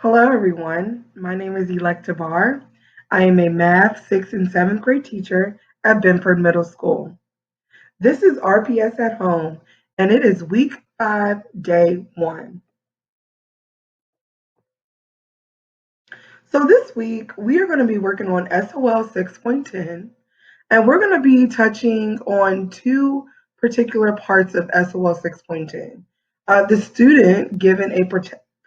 Hello, everyone. My name is Electa Barr. I am a math 6th and 7th grade teacher at Benford Middle School. This is RPS at Home, and it is week 5, day 1. So this week, we are going to be working on SOL 6.10, and we're going to be touching on two particular parts of SOL 6.10. The student, given a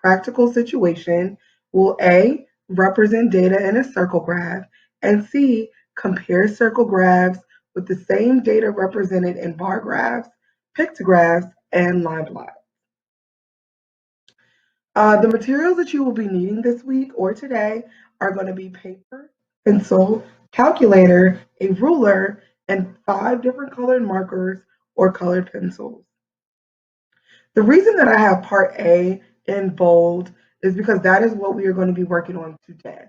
practical situation, will A, represent data in a circle graph, and C, compare circle graphs with the same data represented in bar graphs, pictographs, and line plots. The materials that you will be needing this week or today are going to be paper, pencil, calculator, a ruler, and 5 different colored markers or colored pencils. The reason that I have part A in bold is because that is what we are going to be working on today.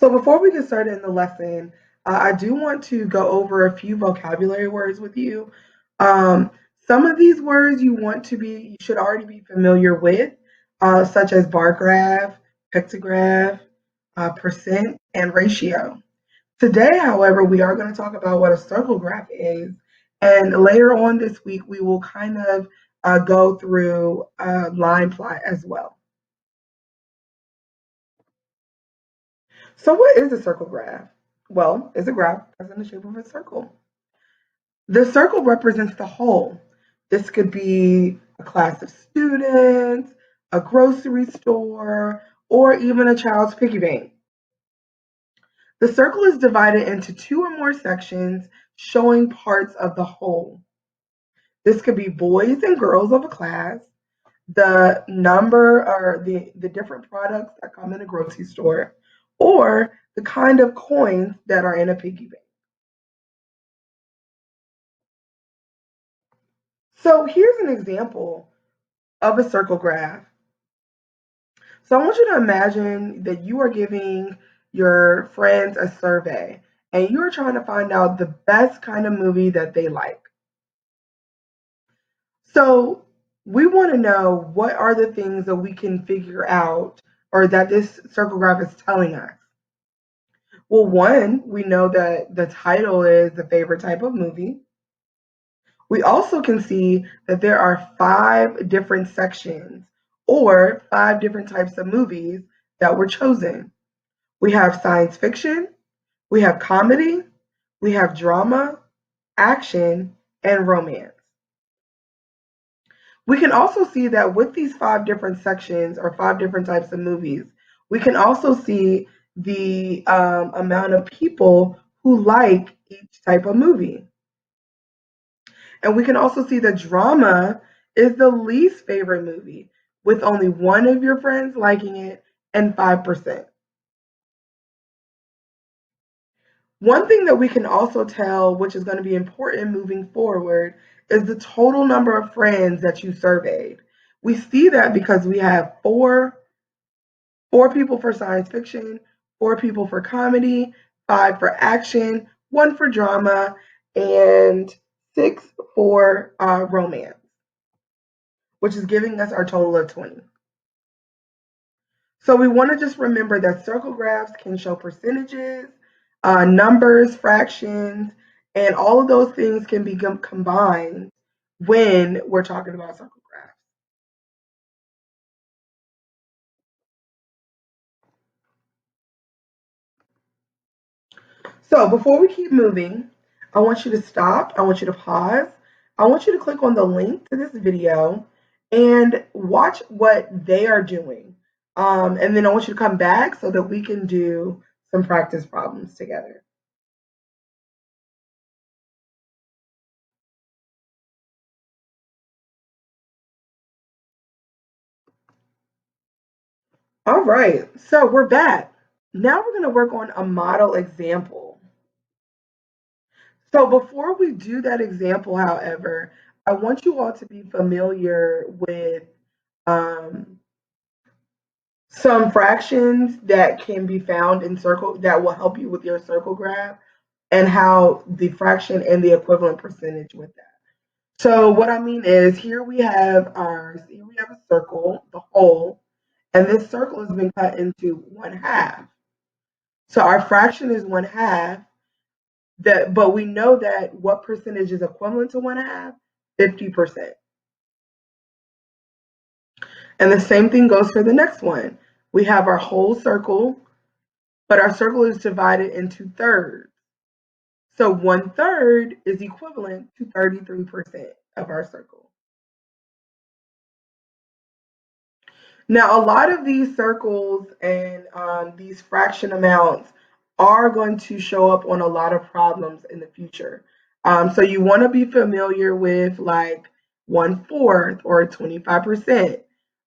So before we get started in the lesson, I do want to go over a few vocabulary words with you. Um, some of these words you should already be familiar with, such as bar graph, pictograph, percent, and ratio. Today, however, we are going to talk about what a circle graph is, and later on this week, we will kind of go through a line plot as well. So what is a circle graph? Well, it's a graph that's in the shape of a circle. The circle represents the whole. This could be a class of students, a grocery store, or even a child's piggy bank. The circle is divided into 2 or more sections showing parts of the whole. This could be boys and girls of a class, the number or the different products that come in a grocery store, or the kind of coins that are in a piggy bank. So here's an example of a circle graph. So I want you to imagine that you are giving your friends a survey and you're trying to find out the best kind of movie that they like. So we want to know what are the things that we can figure out or that this circle graph is telling us. Well, one, we know that the title is the favorite type of movie. We also can see that there are 5 different sections or 5 different types of movies that were chosen. We have science fiction, we have comedy, we have drama, action, and romance. We can also see that with these 5 different sections or 5 different types of movies, we can also see the amount of people who like each type of movie. And we can also see that drama is the least favorite movie, with only one of your friends liking it and 5%. One thing that we can also tell, which is going to be important moving forward, is the total number of friends that you surveyed. We see that because we have four people for science fiction, 4 people for comedy, 5 for action, 1 for drama, and 6 for romance, which is giving us our total of 20. So we want to just remember that circle graphs can show percentages, numbers, fractions, and all of those things can be combined when we're talking about circle graphs. So before we keep moving, I want you to stop. I want you to pause. I want you to click on the link to this video and watch what they are doing. And then I want you to come back so that we can do some practice problems together. All right, so we're back. Now we're going to work on a model example. So before we do that example, however, I want you all to be familiar with um, some fractions that can be found in circle that will help you with your circle graph and how the fraction and the equivalent percentage with that. So what I mean is here we have a circle, the whole, and this circle has been cut into 1/2. So our fraction is 1/2. But we know that what percentage is equivalent to 1/2? 50%. And the same thing goes for the next one. We have our whole circle, but our circle is divided into thirds. So 1/3 is equivalent to 33% of our circle. Now, a lot of these circles and these fraction amounts are going to show up on a lot of problems in the future. So you want to be familiar with like 1/4 or 25%,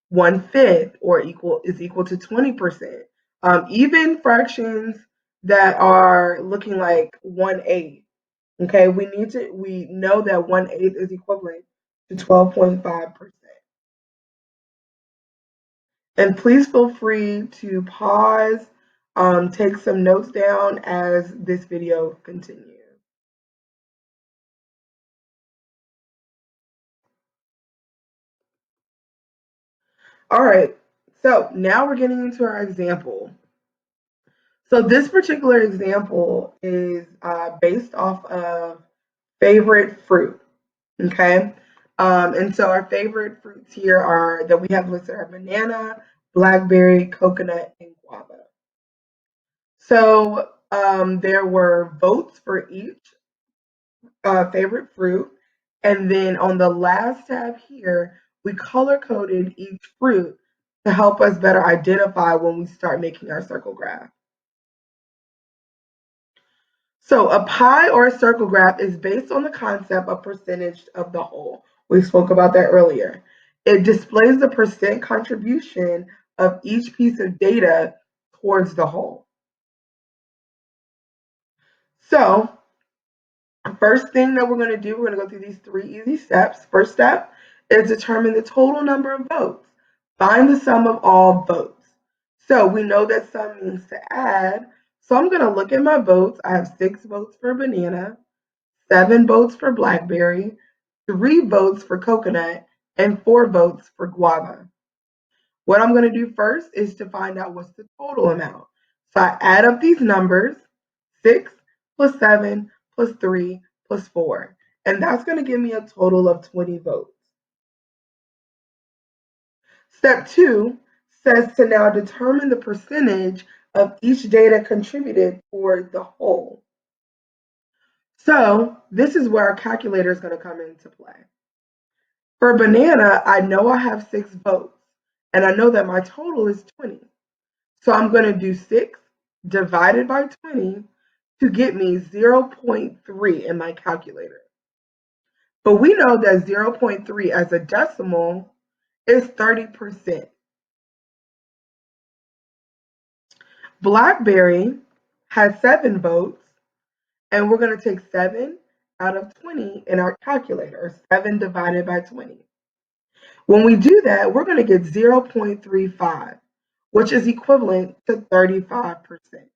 1/5 or equal to 20%. Even fractions that are looking like 1/8. Okay, we know that 1/8 is equivalent to 12.5%. And please feel free to pause, take some notes down as this video continues. All right, so now we're getting into our example. So this particular example is based off of favorite fruit, okay? And so our favorite fruits here are that we have listed are banana, blackberry, coconut, and guava. So there were votes for each favorite fruit. And then on the last tab here, we color coded each fruit to help us better identify when we start making our circle graph. So a pie or a circle graph is based on the concept of percentage of the whole. We spoke about that earlier. It displays the percent contribution of each piece of data towards the whole. So first thing that we're going to do, we're going to go through these 3 easy steps. First step is determine the total number of votes. Find the sum of all votes. So we know that sum means to add. So I'm going to look at my votes. I have 6 votes for banana, 7 votes for blackberry, 3 votes for coconut, and 4 votes for guava. What I'm going to do first is to find out what's the total amount. So I add up these numbers, 6 plus 7 plus 3 plus 4. And that's going to give me a total of 20 votes. Step 2 says to now determine the percentage of each data contributed toward the whole. So this is where our calculator is going to come into play. For banana, I know I have 6 votes, and I know that my total is 20. So I'm going to do 6 divided by 20 to get me 0.3 in my calculator. But we know that 0.3 as a decimal is 30%. Blackberry has 7 votes, and we're going to take 7 out of 20 in our calculator, or 7 divided by 20. When we do that, we're going to get 0.35, which is equivalent to 35%.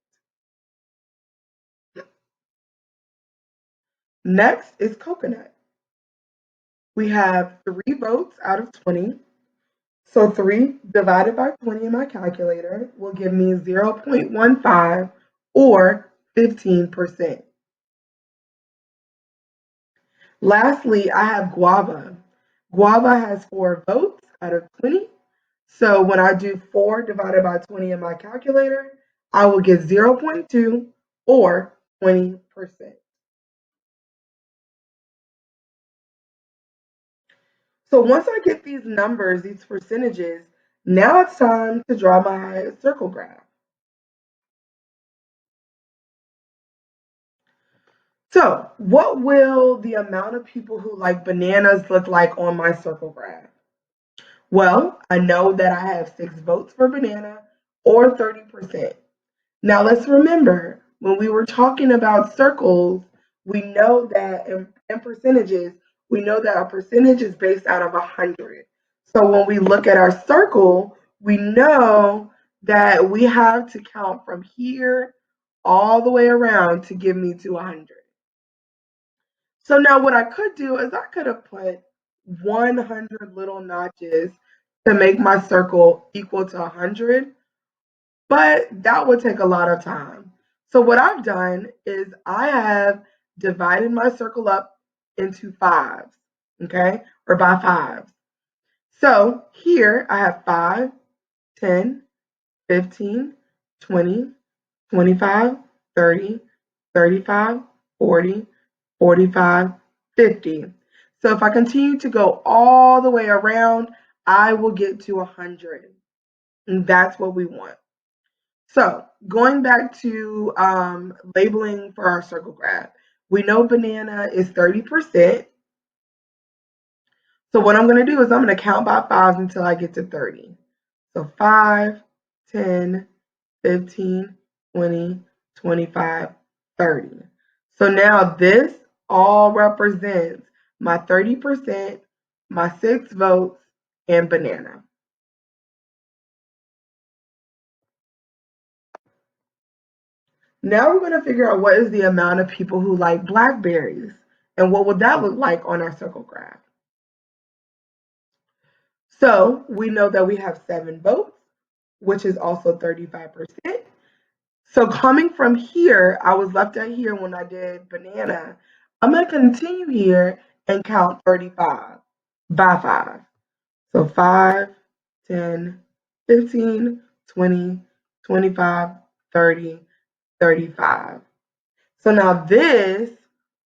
Next is coconut. We have 3 votes out of 20. So 3 divided by 20 in my calculator will give me 0.15 or 15%. Lastly, I have guava. Guava has 4 votes out of 20. So when I do 4 divided by 20 in my calculator, I will get 0.2 or 20%. So once I get these numbers, these percentages, now it's time to draw my circle graph. So what will the amount of people who like bananas look like on my circle graph? Well, I know that I have 6 votes for banana or 30%. Now let's remember, when we were talking about circles, we know that in percentages, we know that a percentage is based out of 100. So when we look at our circle, we know that we have to count from here all the way around to give me to 100. So now what I could do is I could have put 100 little notches to make my circle equal to 100, but that would take a lot of time. So what I've done is I have divided my circle up into fives, okay, or by fives. So here I have 5, 10, 15, 20, 25, 30, 35, 40, 45, 50. So if I continue to go all the way around, I will get to 100. And that's what we want. So going back to labeling for our circle graph, we know banana is 30%. So what I'm going to do is I'm going to count by fives until I get to 30. So 5, 10, 15, 20, 25, 30. So now this all represents my 30%, my 6 votes, and banana. Now we're going to figure out what is the amount of people who like blackberries and what would that look like on our circle graph. So we know that we have 7 votes, which is also 35%. So coming from here, I was left at here when I did banana. I'm going to continue here and count 35 by 5. So 5, 10, 15, 20, 25, 30, 35. So now this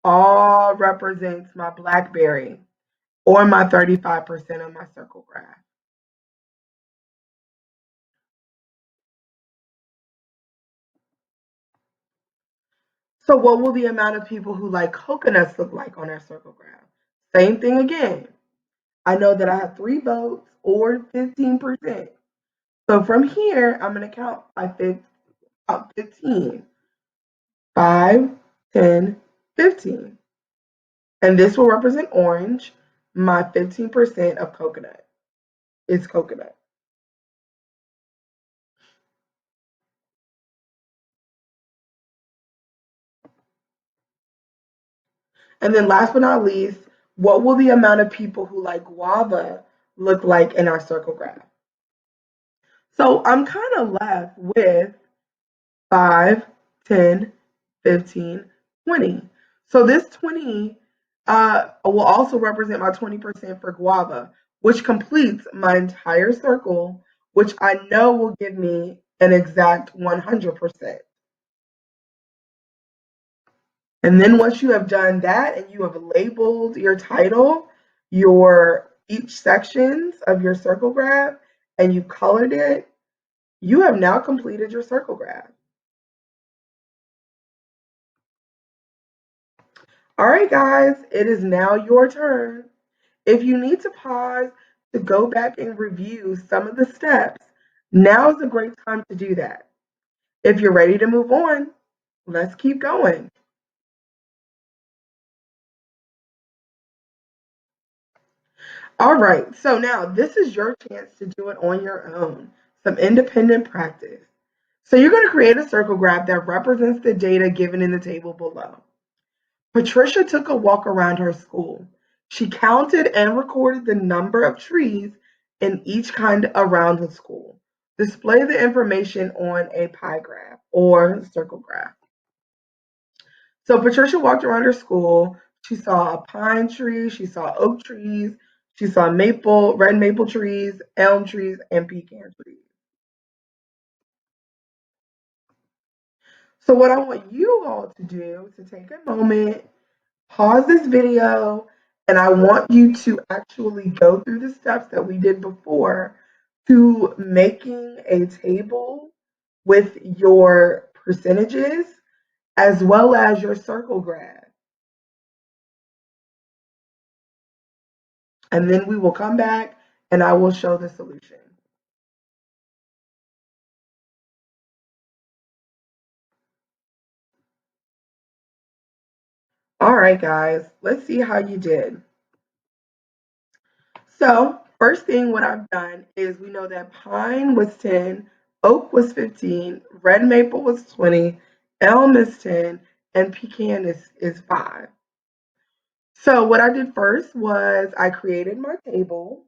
all represents my blackberry or my 35% of my circle graph. So what will the amount of people who like coconuts look like on our circle graph? Same thing again. I know that I have 3 votes or 15%. So from here, I'm going to count by 15. 5, 10, 15. And this will represent orange. My 15% of coconut is coconut. And then last but not least, what will the amount of people who like guava look like in our circle graph? So I'm kind of left with 5, 10, 15, 20. So this 20 will also represent my 20% for guava, which completes my entire circle, which I know will give me an exact 100%. And then once you have done that and you have labeled your title, your each sections of your circle graph, and you colored it, you have now completed your circle graph. All right, guys, it is now your turn. If you need to pause to go back and review some of the steps, now is a great time to do that. If you're ready to move on, let's keep going. All right, so now this is your chance to do it on your own, some independent practice. So you're going to create a circle graph that represents the data given in the table below. Patricia took a walk around her school. She counted and recorded the number of trees in each kind around the school. Display the information on a pie graph or circle graph. So Patricia walked around her school. She saw a pine tree, she saw oak trees, she saw red maple trees, elm trees, and pecan trees. So what I want you all to do is to take a moment, pause this video, and I want you to actually go through the steps that we did before to making a table with your percentages as well as your circle graph. And then we will come back and I will show the solution. All right, guys, let's see how you did. So first thing what I've done is we know that pine was 10, oak was 15, red maple was 20, elm is 10, and pecan is 5. So what I did first was I created my table.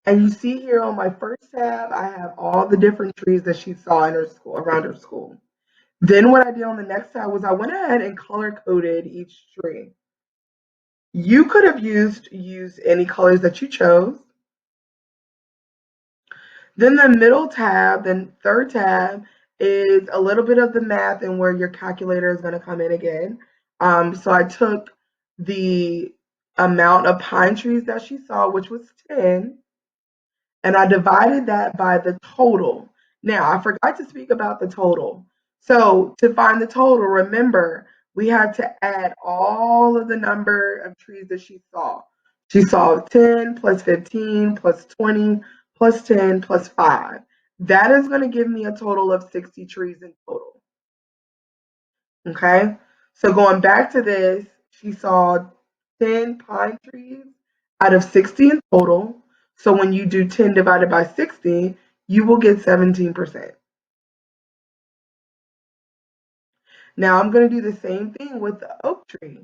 And you see here on my first tab, I have all the different trees that she saw in her school, around her school. Then what I did on the next tab was I went ahead and color coded each tree. You could have used any colors that you chose. Then the middle tab, then third tab, is a little bit of the math and where your calculator is going to come in again. So I took the amount of pine trees that she saw, which was 10, and I divided that by the total. Now, I forgot to speak about the total. So to find the total, remember, we had to add all of the number of trees that she saw. She saw 10 plus 15 plus 20 plus 10 plus 5. That is going to give me a total of 60 trees in total. Okay? So going back to this, she saw 10 pine trees out of 60 in total. So when you do 10 divided by 60, you will get 17%. Now I'm going to do the same thing with the oak tree.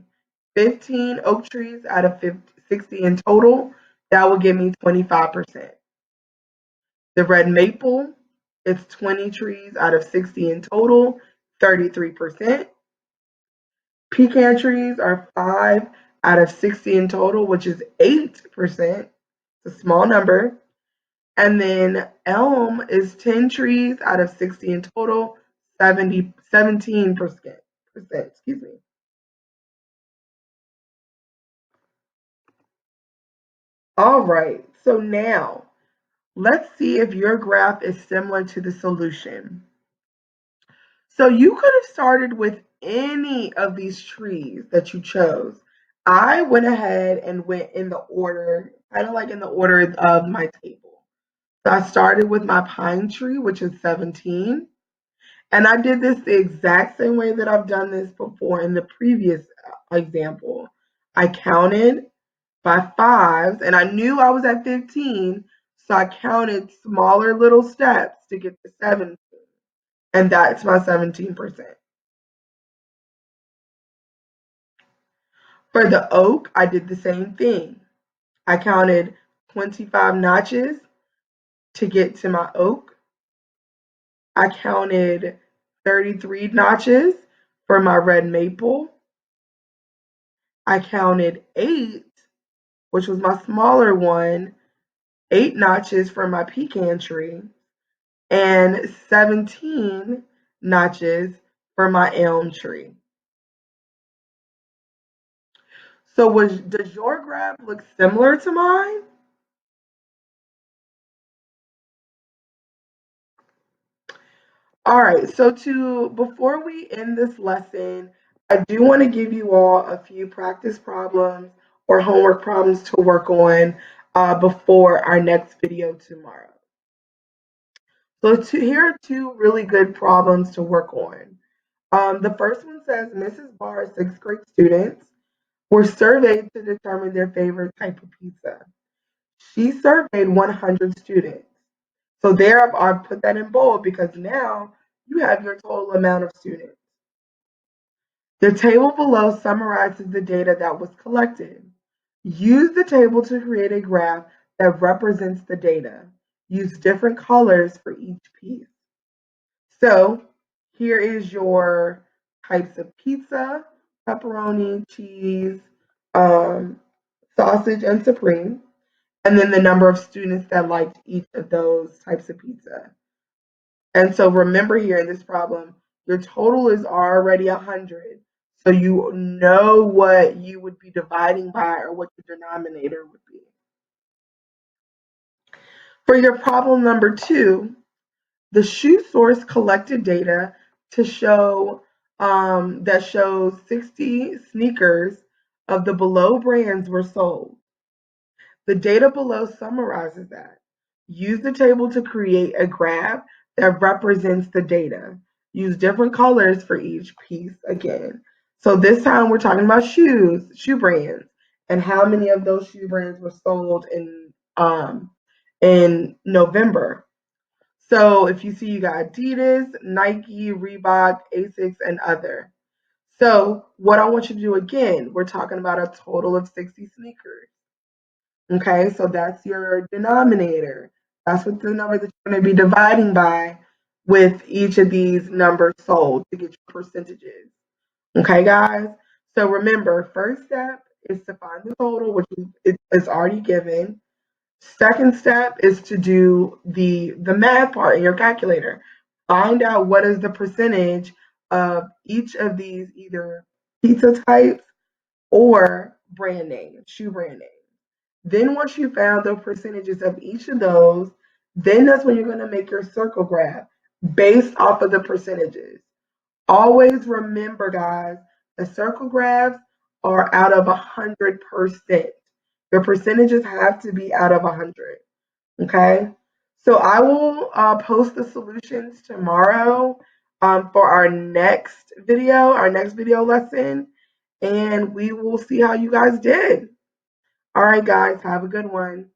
15 oak trees out of 60 in total, that will give me 25%. The red maple, it's 20 trees out of 60 in total, 33%. Pecan trees are 5 out of 60 in total, which is 8%. It's a small number. And then elm is 10 trees out of 60 in total, 17%. Excuse me. All right, so now let's see if your graph is similar to the solution. So you could have started with any of these trees that you chose. I went ahead and went in the order, kind of like in the order of my table. So I started with my pine tree, which is 17. And I did this the exact same way that I've done this before in the previous example. I counted by fives and I knew I was at 15. So I counted smaller little steps to get to 17. And that's my 17%. For the oak, I did the same thing. I counted 25 notches to get to my oak. I counted 33 notches for my red maple. I counted 8, which was my smaller one, 8 notches for my pecan tree, and 17 notches for my elm tree. So does your graph look similar to mine? All right, so before we end this lesson, I do want to give you all a few practice problems or homework problems to work on before our next video tomorrow. So here are two really good problems to work on. The first one says Mrs. Barr's sixth grade students were surveyed to determine their favorite type of pizza. She surveyed 100 students. So there I've put that in bold because now you have your total amount of students. The table below summarizes the data that was collected. Use the table to create a graph that represents the data. Use different colors for each piece. So here is your types of pizza: pepperoni, cheese, sausage, and supreme. And then the number of students that liked each of those types of pizza. And so remember here in this problem, your total is already 100. So you know what you would be dividing by or what your denominator would be. For your problem number 2, the shoe source collected data to show that shows 60 sneakers of the below brands were sold. The data below summarizes that. Use the table to create a graph that represents the data. Use different colors for each piece again. So this time we're talking about shoe brands, and how many of those shoe brands were sold in November. So if you see, you got Adidas, Nike, Reebok, Asics, and other. So what I want you to do again, we're talking about a total of 60 sneakers. Okay, so that's your denominator. That's what the number that you're going to be dividing by with each of these numbers sold to get your percentages. Okay, guys? So remember, first step is to find the total, which is already given. Second step is to do the math part in your calculator. Find out what is the percentage of each of these either pizza types or brand name, shoe brand name. Then once you found the percentages of each of those, then that's when you're going to make your circle graph based off of the percentages. Always remember, guys, the circle graphs are out of 100%. Your percentages have to be out of 100. Okay. So I will post the solutions tomorrow for our next video lesson, and we will see how you guys did. All right, guys, have a good one.